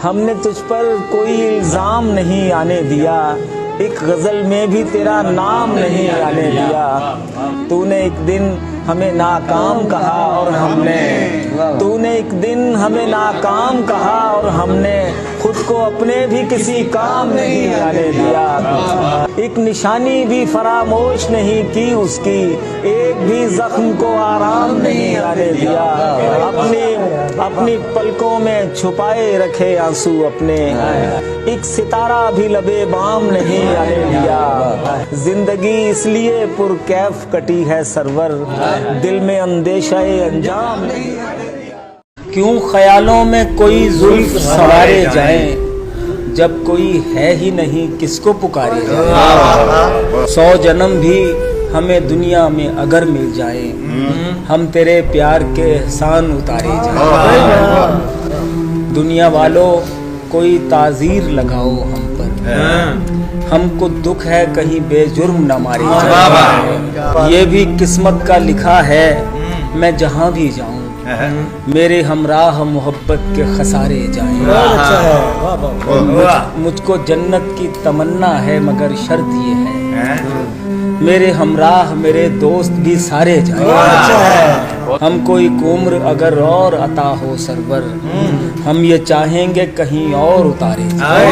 ہم نے تجھ پر کوئی الزام نہیں آنے دیا، ایک غزل میں بھی تیرا نام نہیں آنے دیا۔ تو نے ایک دن ہمیں ناکام کہا اور ہم نے، تو نے ایک دن ہمیں ناکام کہا اور ہم نے خود کو اپنے بھی کسی کام نہیں آنے دیا۔ ایک نشانی بھی فراموش نہیں کی اس کی، ایک بھی زخم کو آرام نہیں آنے دیا۔ اپنی پلکوں میں چھپائے رکھے آنسو اپنے، ایک ستارہ بھی لبے بام نہیں آنے دیا۔ زندگی اس لیے پر کیف کٹی ہے سرور، دل میں اندیشہ انجام نہیں آنے دیا۔ کیوں خیالوں میں کوئی زلف سنوارے جائیں، جب کوئی ہے ہی نہیں کس کو پکارے جائیں۔ 100 جنم بھی ہمیں دنیا میں اگر مل جائیں، ہم تیرے پیار کے احسان اتارے جائیں۔ دنیا والوں کوئی تعزیر لگاؤ ہم پر، ہم کو دکھ ہے کہیں بے جرم نہ مارے جائیں۔ یہ بھی قسمت کا لکھا ہے میں جہاں بھی جاؤں، میرے ہمراہ محبت کے خسارے جائیں۔ مجھ کو جنت کی تمنا ہے مگر شرط یہ ہے، میرے ہمراہ میرے دوست بھی سارے جائیں۔ ہم کو ایک عمر اگر اور عطا ہو سرور، ہم یہ چاہیں گے کہیں اور اتارے جائیں۔